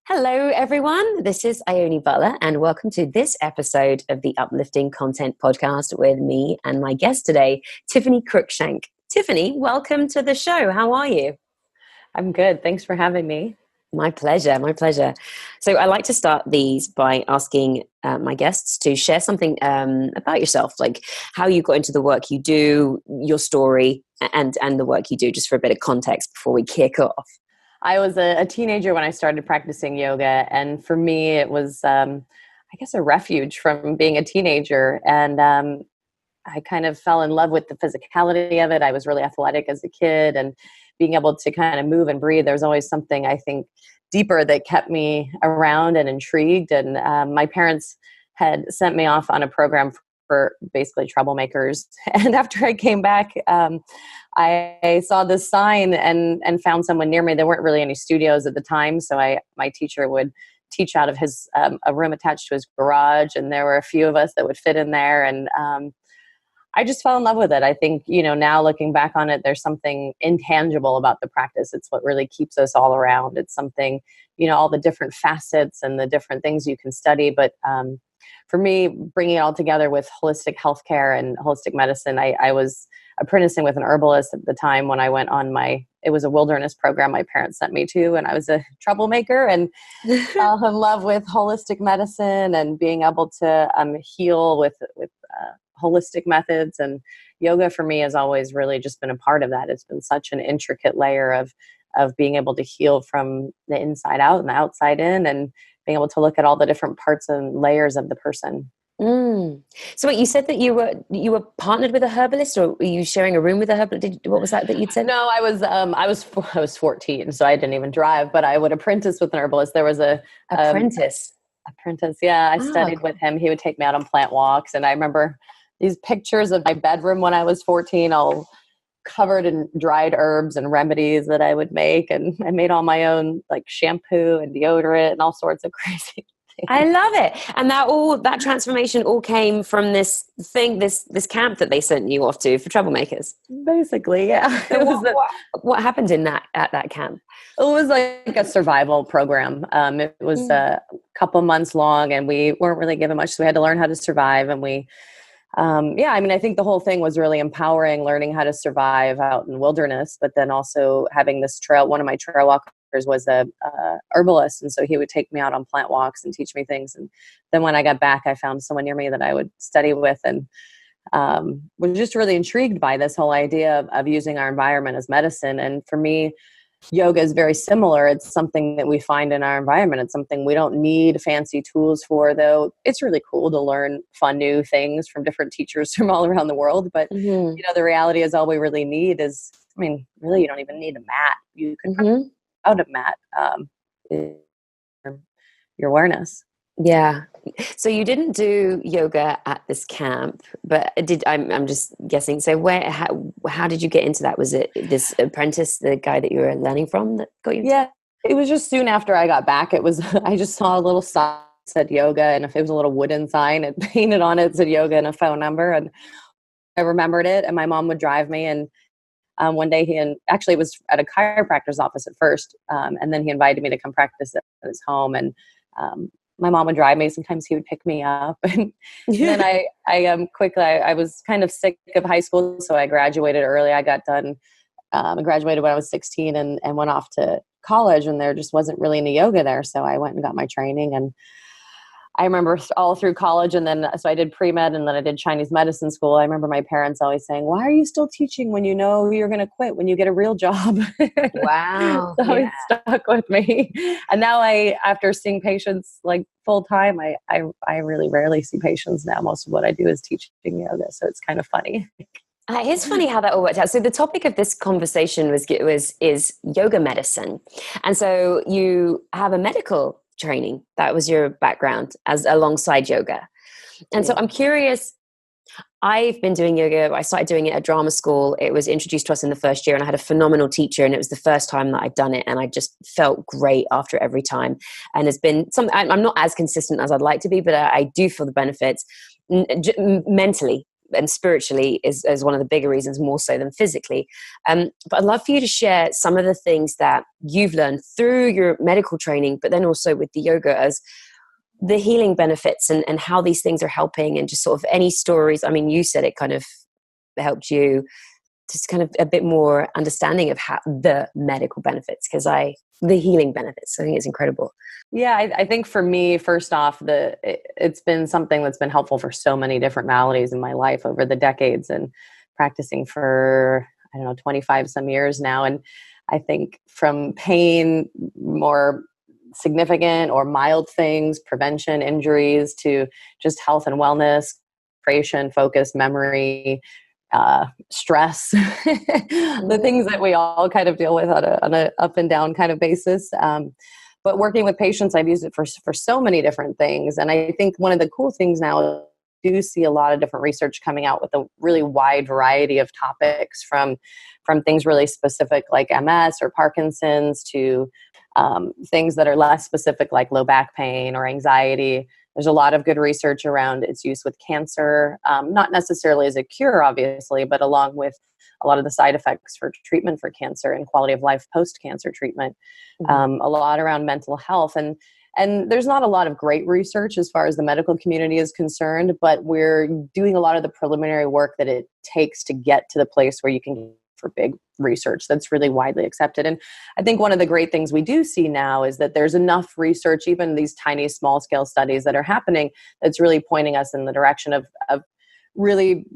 Hello, everyone. This is Ione Butler, and welcome to this episode of the Uplifting Content podcast with me and my guest today, Tiffany Cruikshank. Tiffany, welcome to the show. How are you? I'm good. Thanks for having me. My pleasure. My pleasure. So I like to start these by asking my guests to share something about yourself, like how you got into the work you do, your story, and the work you do, just for a bit of context before we kick off. I was a teenager when I started practicing yoga, and for me, it was, I guess, a refuge from being a teenager. And I kind of fell in love with the physicality of it. I was really athletic as a kid, and being able to kind of move and breathe. There's always something, I think, deeper that kept me around and intrigued. And my parents had sent me off on a program for basically troublemakers. And after I came back, I saw this sign and found someone near me. There weren't really any studios at the time, so my teacher would teach out of his a room attached to his garage, and there were a few of us that would fit in there. And I just fell in love with it. I think, now looking back on it, there's something intangible about the practice. It's what really keeps us all around. It's something, all the different facets and the different things you can study. But for me, bringing it all together with holistic healthcare and holistic medicine, I was apprenticing with an herbalist at the time when I went on it was a wilderness program my parents sent me to, and I was a troublemaker and fell in love with holistic medicine and being able to heal with holistic methods. And yoga for me has always really just been a part of that. It's been such an intricate layer of being able to heal from the inside out and the outside in, and being able to look at all the different parts and layers of the person. So wait, you said that you were partnered with a herbalist, or were you sharing a room with a herbalist? What was that you'd said? No, I was 14, so I didn't even drive, but I would apprentice with an herbalist. There was apprentice. Yeah, I studied with him. He would take me out on plant walks, and I remember these pictures of my bedroom when I was 14, all covered in dried herbs and remedies that I would make. And I made all my own, like, shampoo and deodorant and all sorts of crazy things. I love it. And that transformation all came from this camp that they sent you off to for troublemakers. Basically, yeah. What happened at that camp? It was like a survival program. It was a couple months long, and we weren't really given much, so we had to learn how to survive. And I think the whole thing was really empowering, learning how to survive out in the wilderness, but then also having this trail. One of my trail walkers was a herbalist, and so he would take me out on plant walks and teach me things. And then when I got back, I found someone near me that I would study with, and was just really intrigued by this whole idea of using our environment as medicine. And for me, yoga is very similar. It's something that we find in our environment. It's something we don't need fancy tools for, though it's really cool to learn fun new things from different teachers from all around the world. But the reality is, all we really need is, really, you don't even need a mat. You can out a mat, your awareness. Yeah. So you didn't do yoga at this camp, but I'm just guessing. So how did you get into that? Was it this apprentice, the guy that you were learning from, that got you into Yeah, it was just soon after I got back. It was, I just saw a little sign that said yoga, and if it was a little wooden sign, it painted on it said yoga and a phone number. And I remembered it, and my mom would drive me. And one day it was at a chiropractor's office at first. And then he invited me to come practice at his home. And my mom would drive me. Sometimes he would pick me up. And then I was kind of sick of high school, so I graduated early. I got done. I graduated when I was 16 and went off to college, and there just wasn't really any yoga there. So I went and got my training, and I remember all through college, and then so I did pre-med, and then I did Chinese medicine school. I remember my parents always saying, "Why are you still teaching when you know you're going to quit when you get a real job?" Wow. So it stuck with me. And now after seeing patients like full time, I really rarely see patients now. Most of what I do is teaching yoga. So it's kind of funny. It is funny how that all worked out. So the topic of this conversation is yoga medicine. And so you have a medical training. That was your background as alongside yoga. And so I'm curious, I've been doing yoga. I started doing it at drama school. It was introduced to us in the first year, and I had a phenomenal teacher, and it was the first time that I'd done it, and I just felt great after every time. And there's been I'm not as consistent as I'd like to be, but I do feel the benefits mentally. and spiritually is one of the bigger reasons, more so than physically. But I'd love for you to share some of the things that you've learned through your medical training, but then also with the yoga as the healing benefits and how these things are helping, and just sort of any stories. I mean, you said it kind of helped you, just kind of a bit more understanding of how the medical benefits, the healing benefits. I think it's incredible. Yeah, I think for me, first off, it's been something that's been helpful for so many different maladies in my life over the decades, and practicing for, I don't know, 25 some years now. And I think from pain, more significant or mild things, prevention, injuries, to just health and wellness, creation, focus, memory, stress, the things that we all kind of deal with on a up and down kind of basis. But working with patients, I've used it for so many different things. And I think one of the cool things now, I do see a lot of different research coming out with a really wide variety of topics, from things really specific like MS or Parkinson's, to things that are less specific like low back pain or anxiety. There's a lot of good research around its use with cancer, not necessarily as a cure, obviously, but along with a lot of the side effects for treatment for cancer and quality of life post-cancer treatment. A lot around mental health. And there's not a lot of great research as far as the medical community is concerned, but we're doing a lot of the preliminary work that it takes to get to the place where you can for big research that's really widely accepted. And I think one of the great things we do see now is that there's enough research, even these tiny small scale studies that are happening, that's really pointing us in the direction of really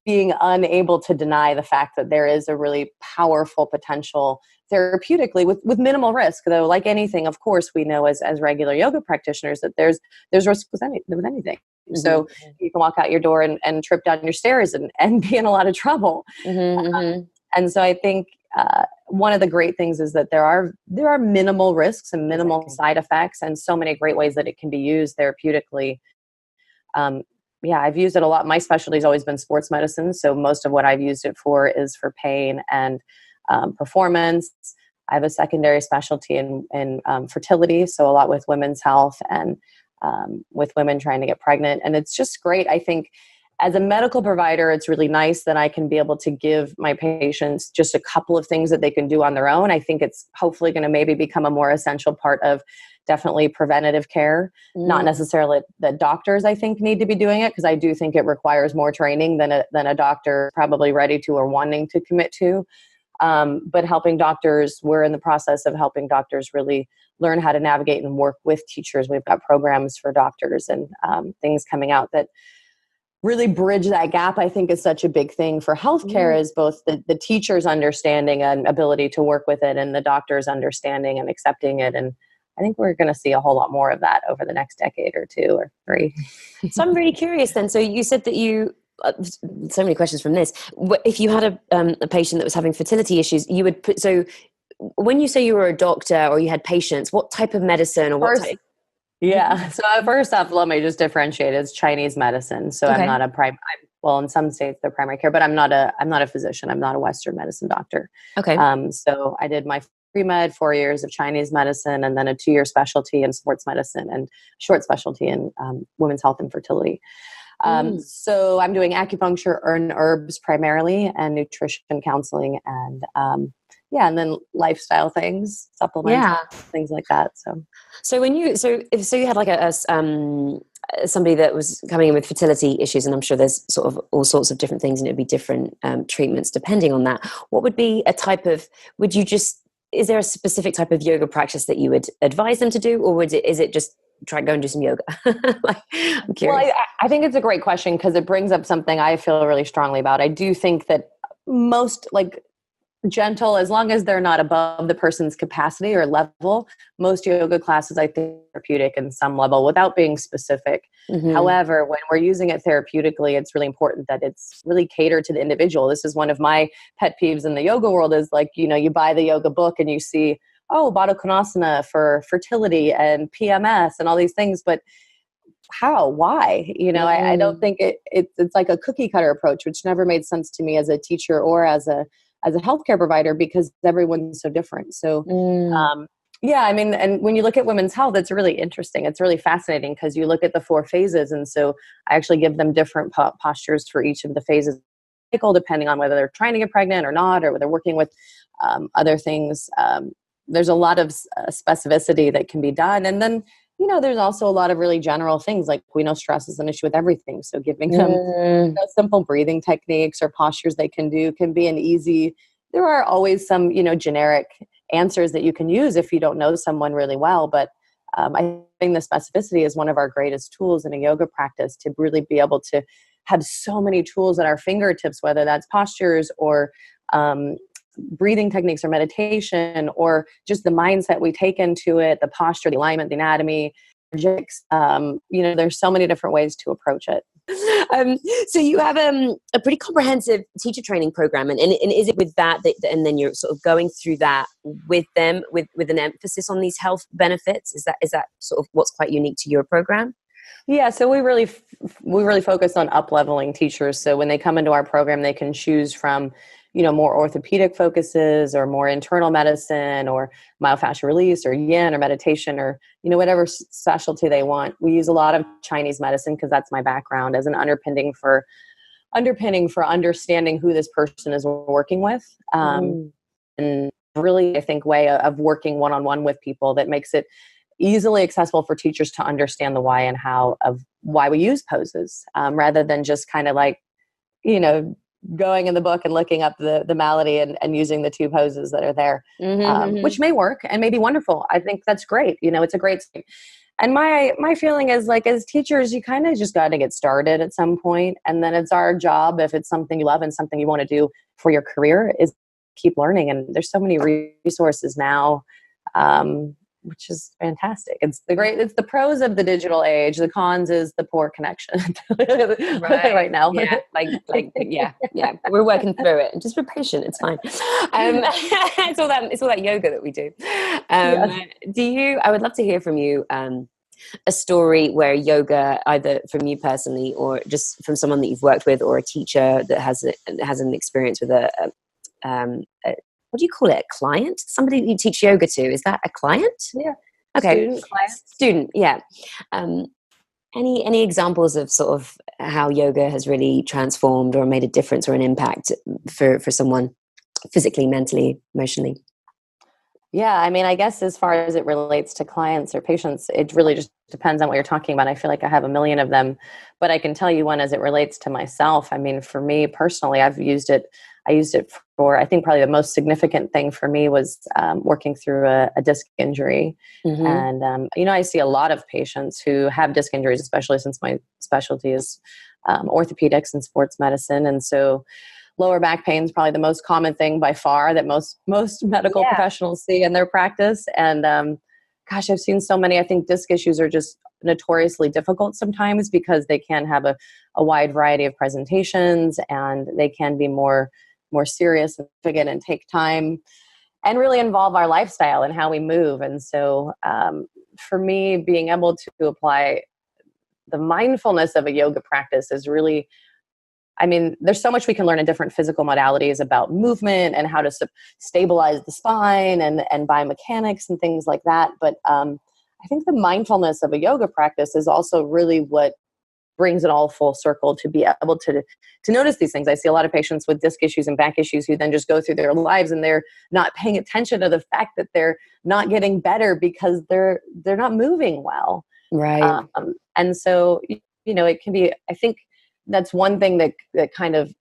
being unable to deny the fact that there is a really powerful potential therapeutically with minimal risk. Though, like anything, of course, we know as regular yoga practitioners that there's risk with anything. Mm-hmm. So you can walk out your door and trip down your stairs and be in a lot of trouble. And so I think one of the great things is that there are minimal risks and minimal side effects, and so many great ways that it can be used therapeutically. Yeah, I've used it a lot. My specialty has always been sports medicine. So most of what I've used it for is for pain and performance. I have a secondary specialty in fertility. So a lot with women's health and with women trying to get pregnant. And it's just great. I think as a medical provider, it's really nice that I can be able to give my patients just a couple of things that they can do on their own. I think it's hopefully going to maybe become a more essential part of definitely preventative care. Not necessarily that doctors, I think, need to be doing it, because I do think it requires more training than a doctor probably ready to or wanting to commit to. But helping doctors, we're in the process of helping doctors really learn how to navigate and work with teachers. We've got programs for doctors and things coming out that really bridge that gap. I think is such a big thing for healthcare, is both the teacher's understanding and ability to work with it, and the doctor's understanding and accepting it. And I think we're going to see a whole lot more of that over the next decade or 2 or 3. So I'm really curious then. So you said that you, so many questions from this. If you had a patient that was having fertility issues, you would put, so when you say you were a doctor or you had patients, what type of medicine or what type? Yeah. So first off, let me just differentiate. It's Chinese medicine. So I'm not well, in some states they're primary care, but I'm not a physician. I'm not a Western medicine doctor. Okay. So I did my pre-med, 4 years of Chinese medicine, and then a 2-year specialty in sports medicine and short specialty in women's health and fertility. So I'm doing acupuncture and herbs primarily, and nutrition counseling, and and then lifestyle things, supplements, things like that. So when you if you had like somebody that was coming in with fertility issues, and I'm sure there's sort of all sorts of different things, and it'd be different treatments depending on that. What would be a type of? Is there a specific type of yoga practice that you would advise them to do, or is it just try go and do some yoga? I'm curious. Well, I think it's a great question, because it brings up something I feel really strongly about. I do think that most, like, gentle, as long as they're not above the person's capacity or level, most yoga classes, I think, are therapeutic in some level without being specific. However, when we're using it therapeutically, it's really important that it's really catered to the individual. This is one of my pet peeves in the yoga world, is like, you buy the yoga book and you see, Baddha Konasana for fertility and PMS and all these things, but how? Why? I don't think it's like a cookie cutter approach, which never made sense to me as a teacher or as a healthcare provider, because everyone's so different. So Yeah, I mean, and when you look at women's health, it's really interesting. It's really fascinating because you look at the 4 phases. And so I actually give them different postures for each of the phases of the cycle, depending on whether they're trying to get pregnant or not, or whether they're working with other things. There's a lot of specificity that can be done. And then, there's also a lot of really general things, like we know stress is an issue with everything. So giving them Mm, simple breathing techniques or postures they can do can be an easy. There are always some, generic answers that you can use if you don't know someone really well. But I think the specificity is one of our greatest tools in a yoga practice, to really be able to have so many tools at our fingertips, whether that's postures or breathing techniques or meditation, or just the mindset we take into it, the posture, the alignment, the anatomy, there's so many different ways to approach it. so you have a pretty comprehensive teacher training program, and is it with that, and then you're sort of going through that with them with an emphasis on these health benefits? Is that sort of what's quite unique to your program? Yeah, so we really focus on up leveling teachers. So when they come into our program, they can choose from, more orthopedic focuses, or more internal medicine, or myofascial release, or yin, or meditation, or whatever specialty they want. We use a lot of Chinese medicine because that's my background, as an underpinning for understanding who this person is working with, Mm. and really, I think, way of working one on one with people that makes it easily accessible for teachers to understand the why and how of why we use poses, rather than just kind of like, you know, going in the book and looking up the malady and using the 2 poses that are there, which may work and may be wonderful. I think that's great. It's a great thing. And my feeling is, like, as teachers, you kind of just got to get started at some point, and then it's our job, if it's something you love and something you want to do for your career, is keep learning. And there's so many resources now, which is fantastic. It's the pros of the digital age. The cons is the poor connection right now. Yeah, yeah. We're working through it. Just be patient. It's fine. It's all that yoga that we do. Um, Yes. I would love to hear from you. A story where yoga, either from you personally or just from someone that you've worked with, or a teacher that has an experience with a what do you call it? A client? Somebody that you teach yoga to. Is that a client? Yeah. Okay. Student, client. Student. Yeah. Um, any examples of sort of how yoga has really transformed or made a difference or an impact for someone physically, mentally, emotionally? Yeah, I mean, I guess as far as it relates to clients or patients, it really just depends on what you're talking about. I feel like I have a million of them, but I can tell you one as it relates to myself. I mean, for me personally, I used it for, I think probably the most significant thing for me was working through a disc injury. Mm-hmm. And, I see a lot of patients who have disc injuries, especially since my specialty is orthopedics and sports medicine. And so lower back pain is probably the most common thing by far that most medical Yeah. professionals see in their practice. And gosh, I've seen so many. I think disc issues are just notoriously difficult sometimes because they can have a wide variety of presentations, and they can be more serious and significant and take time and really involve our lifestyle and how we move. And so for me, being able to apply the mindfulness of a yoga practice is really, I mean, there's so much we can learn in different physical modalities about movement and how to stabilize the spine and biomechanics and things like that. But I think the mindfulness of a yoga practice is also really what brings it all full circle, to be able to notice these things. I see a lot of patients with disc issues and back issues who then just go through their lives and they're not paying attention to the fact that they're not getting better because they're not moving well. Right. And so, it can be, I think that's one thing that kind of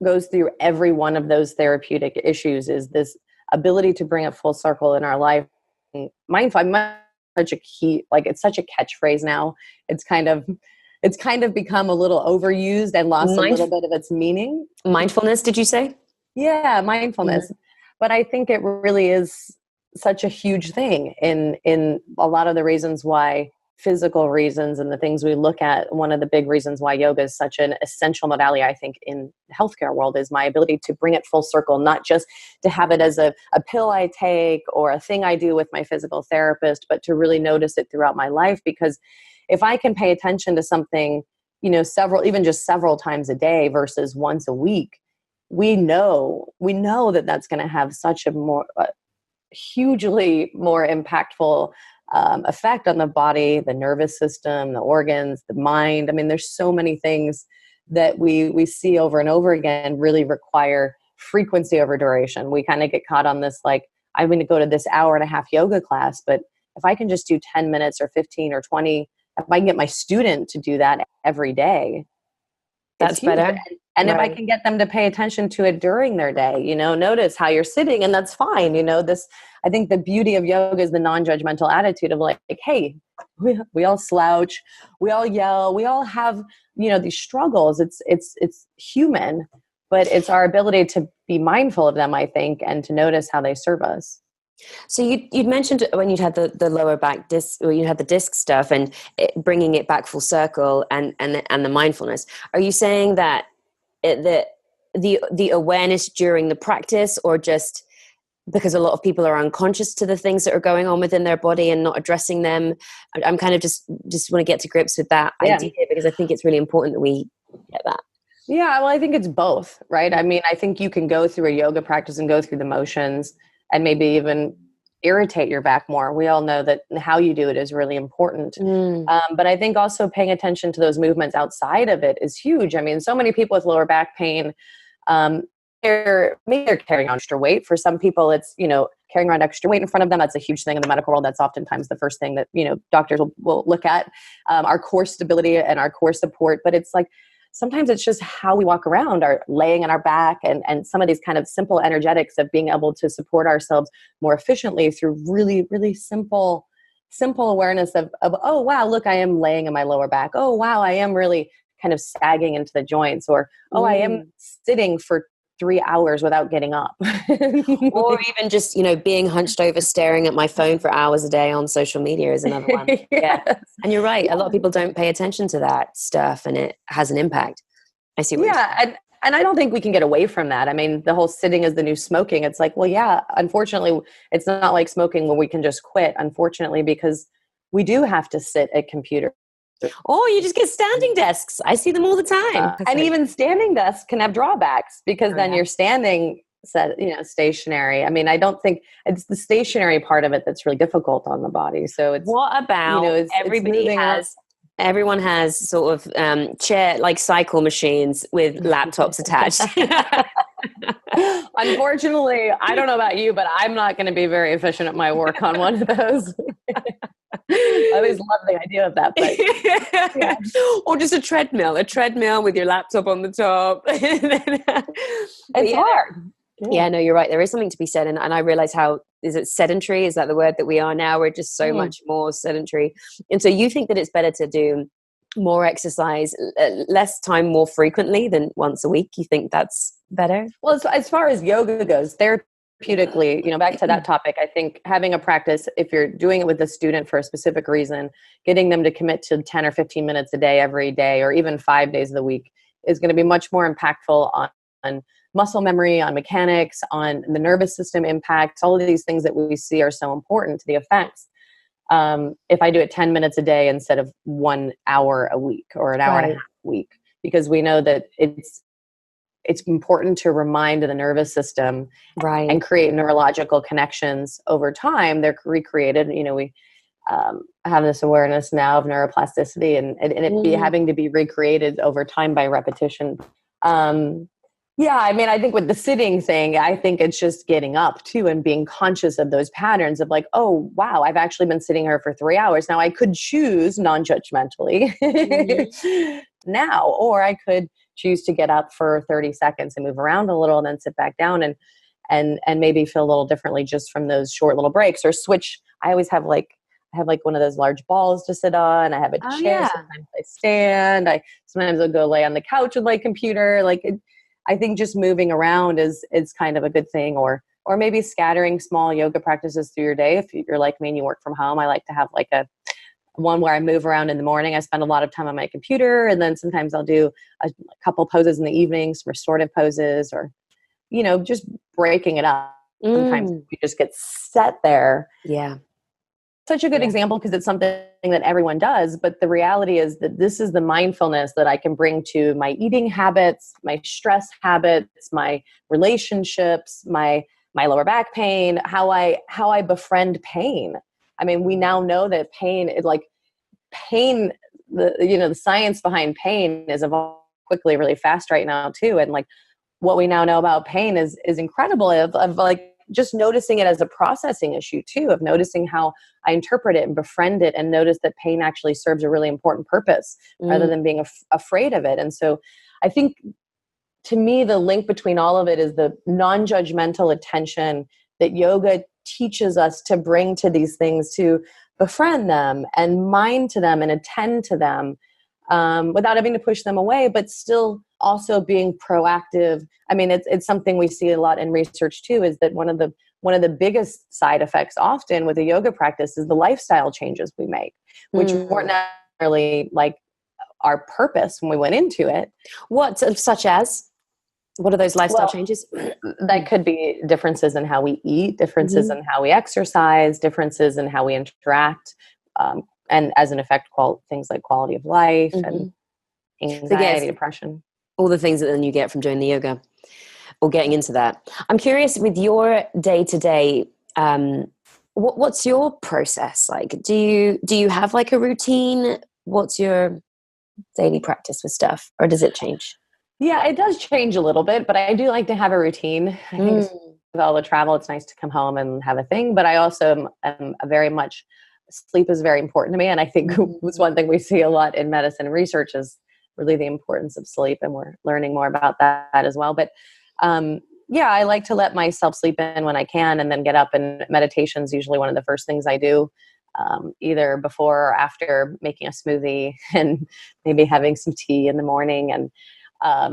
goes through every one of those therapeutic issues, is this ability to bring it full circle in our life. Mindful, such a key, like, it's such a catchphrase now. It's kind of become a little overused and lost a little bit of its meaning. Mindfulness, did you say? Yeah, mindfulness. Mhm. But I think it really is such a huge thing in a lot of the reasons why, physical reasons, and the things we look at. One of the big reasons why yoga is such an essential modality, I think, in the healthcare world, is my ability to bring it full circle, not just to have it as a pill I take or a thing I do with my physical therapist, but to really notice it throughout my life. Because if I can pay attention to something, several times a day versus once a week, we know that that's going to have such a hugely more impactful effect on the body, the nervous system, the organs, the mind. I mean, there's so many things that we see over and over again really require frequency over duration. We kind of get caught on this, like, I'm going to go to this hour and a half yoga class, but if I can just do 10 minutes or 15 or 20, if I can get my student to do that every day, it's That's huge. better. And if I Right. can get them to pay attention to it during their day, notice how you're sitting, and that's fine. I think the beauty of yoga is the non-judgmental attitude of like, hey, we all slouch, we all yell, we all have, these struggles. It's human, but it's our ability to be mindful of them, I think, and to notice how they serve us. So you'd mentioned when you'd had the lower back disc, or you had the disc stuff, and bringing it back full circle, and the mindfulness. Are you saying that the awareness during the practice, or just because a lot of people are unconscious to the things that are going on within their body and not addressing them? I'm kind of just want to get to grips with that idea, because I think it's really important that we get that. Yeah, well, I think it's both, right? I mean, I think you can go through a yoga practice and go through the motions and maybe even irritate your back more. We all know that how you do it is really important. But I think also paying attention to those movements outside of it is huge. I mean, so many people with lower back pain, they're carrying on extra weight. For some people, it's, carrying around extra weight in front of them. That's a huge thing in the medical world. That's oftentimes the first thing that, doctors will look at, our core stability and our core support. But it's like, sometimes it's just how we walk around, our laying on our back, and some of these kind of simple energetics of being able to support ourselves more efficiently through really, really simple awareness of, oh, wow, look, I am laying in my lower back. Oh, wow, I am really kind of sagging into the joints, or, oh, I am sitting for 3 hours without getting up. Or even just, being hunched over, staring at my phone for hours a day on social media is another one. Yes. Yeah. And you're right. A lot of people don't pay attention to that stuff, and it has an impact. I see what you're saying. And I don't think we can get away from that. I mean, the whole sitting is the new smoking. It's like, well, yeah, unfortunately, it's not like smoking where we can just quit, unfortunately, because we do have to sit at computer. Or you just get standing desks. I see them all the time. And even standing desks can have drawbacks, because then you're standing stationary. I mean, I don't think it's the stationary part of it that's really difficult on the body. So it's, what about everyone has sort of chair, like cycle machines with laptops attached. Unfortunately, I don't know about you, but I'm not going to be very efficient at my work on one of those. I always love the idea of that. But, yeah. Or just a treadmill with your laptop on the top. It's hard. Yeah, no, you're right. There is something to be said. And I realize how, is it sedentary? Is that the word that we are now? We're just so much more sedentary. And so you think that it's better to do more exercise, less time, more frequently than once a week? You think that's better? Well, as far as yoga goes, therapeutically, back to that topic, I think having a practice, if you're doing it with a student for a specific reason, getting them to commit to 10 or 15 minutes a day, every day, or even 5 days of the week is going to be much more impactful on muscle memory, on mechanics, on the nervous system impacts. All of these things that we see are so important to the effects. If I do it 10 minutes a day instead of 1 hour a week or an hour and a half a week, because we know that it's important to remind the nervous system and create neurological connections over time. They're recreated. We have this awareness now of neuroplasticity and it be having to be recreated over time by repetition. Yeah, I mean, I think with the sitting thing, I think it's just getting up too and being conscious of those patterns of like, oh, wow, I've actually been sitting here for 3 hours. Now I could choose non-judgmentally now, or I could choose to get up for 30 seconds and move around a little and then sit back down and maybe feel a little differently just from those short little breaks, or switch. I always have I have one of those large balls to sit on. I have a chair. Sometimes I stand. Sometimes I'll go lay on the couch with my computer. I think just moving around is kind of a good thing, or maybe scattering small yoga practices through your day. If you're like me and you work from home, I like to have a one where I move around in the morning. I spend a lot of time on my computer, and then sometimes I'll do a couple poses in the evening, some restorative poses, or just breaking it up. Sometimes you just get set there. Yeah. Such a good example, because it's something that everyone does. But the reality is that this is the mindfulness that I can bring to my eating habits, my stress habits, my relationships, my my lower back pain, how I befriend pain. I mean, we now know that pain is like pain, the science behind pain is evolving quickly, really fast right now too. And like what we now know about pain is incredible of like just noticing it as a processing issue too, of noticing how I interpret it and befriend it and notice that pain actually serves a really important purpose rather than being afraid of it. And so I think to me, the link between all of it is the non-judgmental attention that yoga teaches us to bring to these things, to befriend them and mind to them and attend to them without having to push them away, but still also being proactive. I mean, it's something we see a lot in research too, is that one of the biggest side effects often with a yoga practice is the lifestyle changes we make, which weren't necessarily like our purpose when we went into it. What are those lifestyle changes? That could be differences in how we eat, differences in how we exercise, differences in how we interact, and as an effect, things like quality of life and anxiety, depression. All the things that then you get from doing the yoga or getting into that. I'm curious with your day-to-day, what's your process like? Do you have like a routine? What's your daily practice with stuff, or does it change? Yeah, it does change a little bit, but I do like to have a routine. I think with all the travel, it's nice to come home and have a thing. But I also am very much, sleep is very important to me. And I think it's one thing we see a lot in medicine and research is really the importance of sleep. And we're learning more about that as well. But yeah, I like to let myself sleep in when I can and then get up, and meditation is usually one of the first things I do, either before or after making a smoothie and maybe having some tea in the morning. And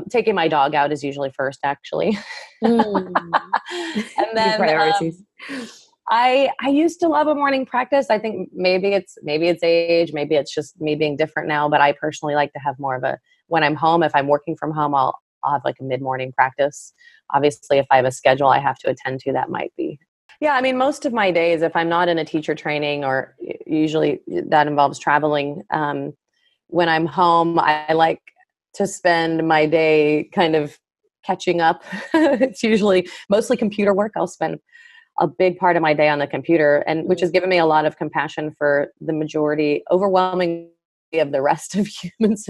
taking my dog out is usually first, actually. And then priorities. I used to love a morning practice. I think maybe it's age, maybe it's just me being different now. But I personally like to have more of when I'm home. If I'm working from home, I'll have like a mid-morning practice. Obviously, if I have a schedule I have to attend to, that might be. Yeah, I mean, most of my days, if I'm not in a teacher training, or usually that involves traveling, when I'm home, I like to spend my day kind of catching up. It's usually mostly computer work. I'll spend a big part of my day on the computer, and which has given me a lot of compassion for the overwhelming of the rest of humans.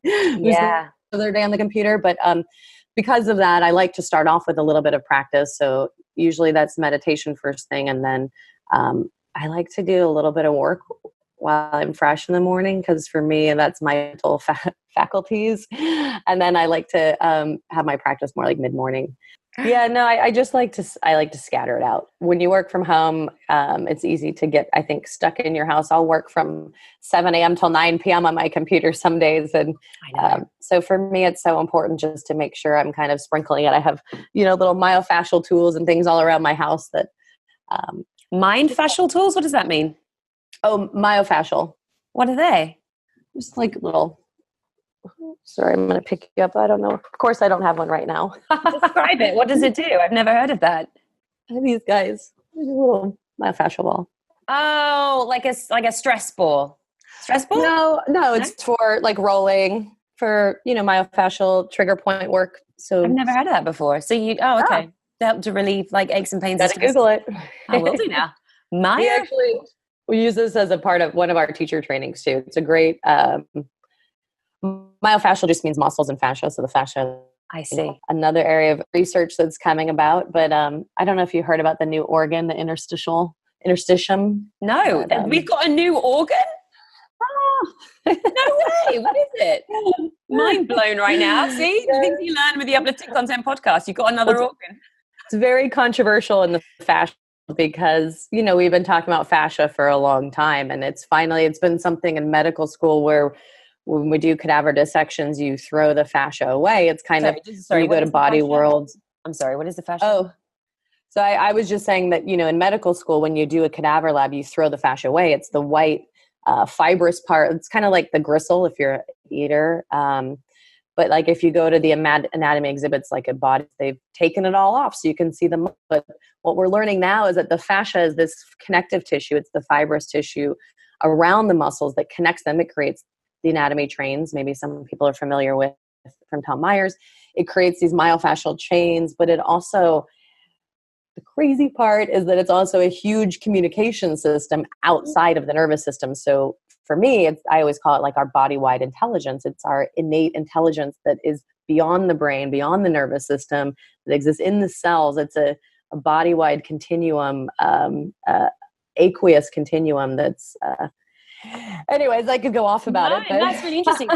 Yeah. Their day on the computer. But because of that, I like to start off with a little bit of practice. So usually that's meditation first thing. And then I like to do a little bit of work while I'm fresh in the morning, because for me, that's my mental faculties. And then I like to have my practice more like mid-morning. Yeah, no, I just like to scatter it out. When you work from home, it's easy to get, I think, stuck in your house. I'll work from 7 a.m. till 9 p.m. on my computer some days. And so for me, it's so important just to make sure I'm kind of sprinkling it. I have, little myofascial tools and things all around my house that. Myofascial tools? What does that mean? Oh, myofascial. What are they? Just like little. Sorry, I'm going to pick you up. I don't know. Of course, I don't have one right now. Describe it. What does it do? I've never heard of that. These guys, there's a little myofascial ball. Oh, like a stress ball. Stress ball? No, it's for like rolling, for myofascial trigger point work. So I've never heard of that before. So okay. To help to relieve like aches and pains. Gotta Google it. I will do now. We use this as a part of one of our teacher trainings too. It's a great. Myofascial just means muscles and fascia. So the fascia, I see. Another area of research that's coming about. But I don't know if you heard about the new organ, the interstitium. No, we've got a new organ? Oh, no way. What is it? Mind blown right now. See? The things you learn with the Uplifting Content podcast. You've got another organ. It's very controversial in the fascia because, we've been talking about fascia for a long time. And it's been something in medical school where when we do cadaver dissections, you throw the fascia away. It's kind of, you go to Body World. I'm sorry, what is the fascia? Oh, so I was just saying that, in medical school, when you do a cadaver lab, you throw the fascia away. It's the white fibrous part. It's kind of like the gristle if you're an eater. But like if you go to the anatomy exhibits, like a body, they've taken it all off so you can see the muscle. But what we're learning now is that the fascia is this connective tissue. It's the fibrous tissue around the muscles that connects them. It creates the anatomy trains. Maybe some people are familiar with from Tom Myers. It creates these myofascial chains, but it also the crazy part is that it's also a huge communication system outside of the nervous system. So for me, I always call it like our body-wide intelligence. It's our innate intelligence that is beyond the brain, beyond the nervous system, that exists in the cells. It's a body-wide continuum, aqueous continuum that's anyways, I could go off about it, but that's really interesting.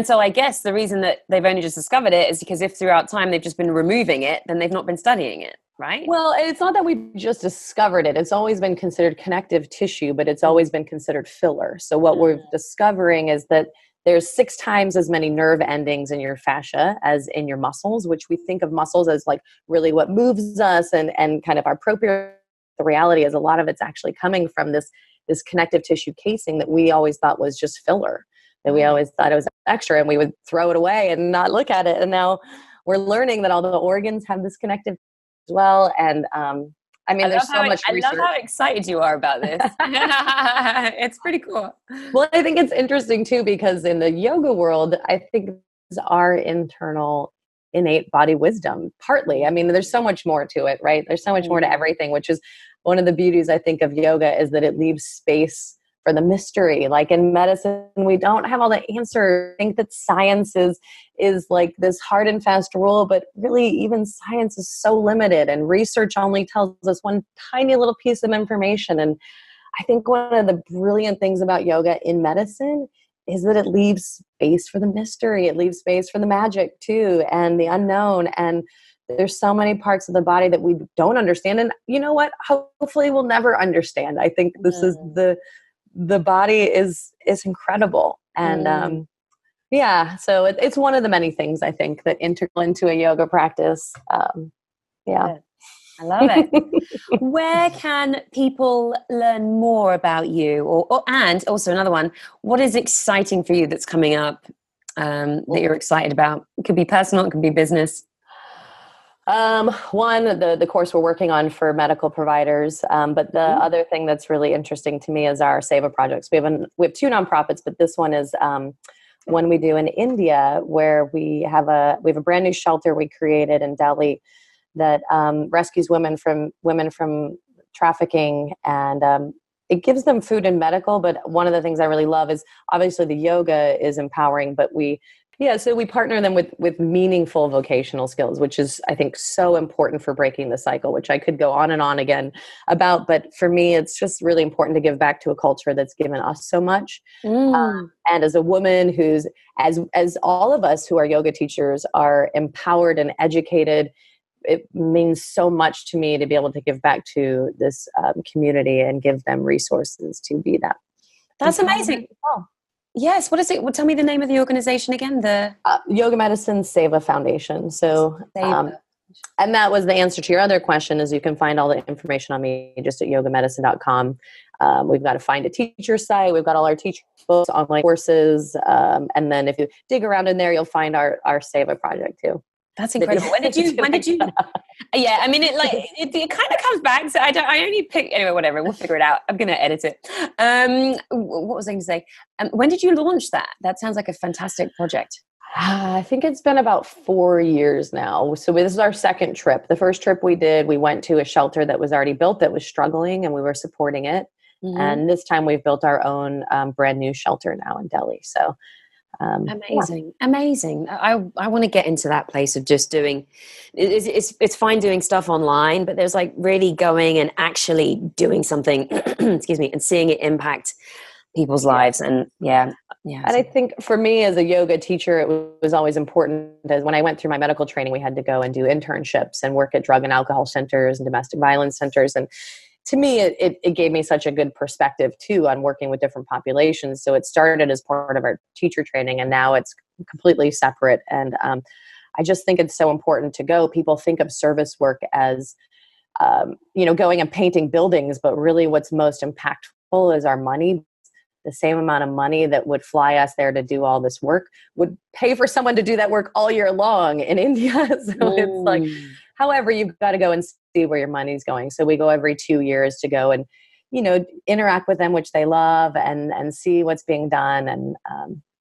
So I guess the reason that they've only just discovered it is because if throughout time they've just been removing it, then they've not been studying it, right? Well, it's not that we just discovered it. It's always been considered connective tissue, but it's always been considered filler. So what we're discovering is that there's 6 times as many nerve endings in your fascia as in your muscles, which we think of muscles as like really what moves us and kind of our proprioception. The reality is a lot of it's actually coming from this connective tissue casing that we always thought was just filler, that we always thought it was extra, and we would throw it away and not look at it. And now we're learning that all the organs have this connective as well. And I mean, there's so much research. I love how excited you are about this. It's pretty cool. Well, I think it's interesting too, because in the yoga world, I think it's our internal innate body wisdom, partly. I mean, there's so much more to it, right? There's so much more to everything, which is one of the beauties, I think, of yoga, is that it leaves space for the mystery. Like in medicine, we don't have all the answers. I think that science is like this hard and fast rule, but really even science is so limited, and research only tells us one tiny little piece of information. And I think one of the brilliant things about yoga in medicine is that it leaves space for the mystery. It leaves space for the magic too, and the unknown. And there's so many parts of the body that we don't understand. And you know what? Hopefully we'll never understand. I think this is the body is incredible. And so it's one of the many things I think that integral into a yoga practice. Yeah. I love it. Where can people learn more about you? And also another one, what is exciting for you that's coming up that you're excited about? It could be personal, it could be business. One, the course we're working on for medical providers. But the other thing that's really interesting to me is our Seva projects. We have 2 nonprofits, but this one is one we do in India, where we have a brand new shelter we created in Delhi that rescues women from trafficking, and it gives them food and medical. But one of the things I really love is obviously the yoga is empowering, but so we partner them with meaningful vocational skills, which is, I think, so important for breaking the cycle, which I could go on and on again about. But for me, it's just really important to give back to a culture that's given us so much. And as a woman who's, as all of us who are yoga teachers are empowered and educated, it means so much to me to be able to give back to this community and give them resources to be that. That's amazing. Yes. What is it? Well, tell me the name of the organization again. The Yoga Medicine Seva Foundation. So, and that was the answer to your other question, is you can find all the information on me just at yogamedicine.com. We've got a find a teacher site. We've got all our teacher books, online courses. And then if you dig around in there, you'll find our Seva project too. That's incredible. When did you? Yeah, I mean, it kind of comes back. So I only pick, anyway, whatever. We'll figure it out. I'm going to edit it. What was I going to say? When did you launch that? That sounds like a fantastic project. I think it's been about 4 years now. So this is our second trip. The first trip we did, we went to a shelter that was already built that was struggling, and we were supporting it. And this time we've built our own brand new shelter now in Delhi. So amazing. I want to get into that place of just doing it's fine doing stuff online, but there's like really going and actually doing something excuse me, and seeing it impact people's lives. And and I think for me as a yoga teacher, it was always important, as when I went through my medical training, we had to go and do internships and work at drug and alcohol centers and domestic violence centers. And to me, it gave me such a good perspective too on working with different populations. So it started as part of our teacher training, and now it's completely separate. And I just think it's so important to go. People think of service work as, going and painting buildings, but really what's most impactful is our money. The same amount of money that would fly us there to do all this work would pay for someone to do that work all year long in India. So it's like, however, you've got to go and see where your money's going. So we go every 2 years to go and, interact with them, which they love, and see what's being done. And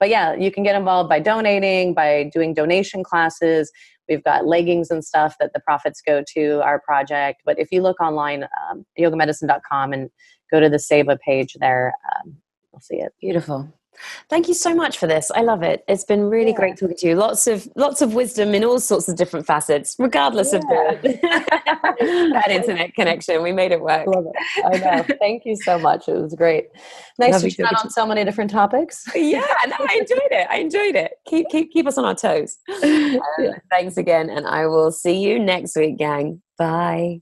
But yeah, you can get involved by donating, by doing donation classes. We've got leggings and stuff that the profits go to our project. But if you look online, yogamedicine.com, and go to the Seva page there, you'll see it. Beautiful. Thank you so much for this. I love it. It's been really great talking to you. Lots of wisdom in all sorts of different facets, regardless of the that internet connection. We made it work. Love it. I know. Thank you so much. It was great. Nice Lovely to chat on so many different topics. Yeah, no, I enjoyed it. Keep us on our toes. Thanks again, and I will see you next week, gang. Bye.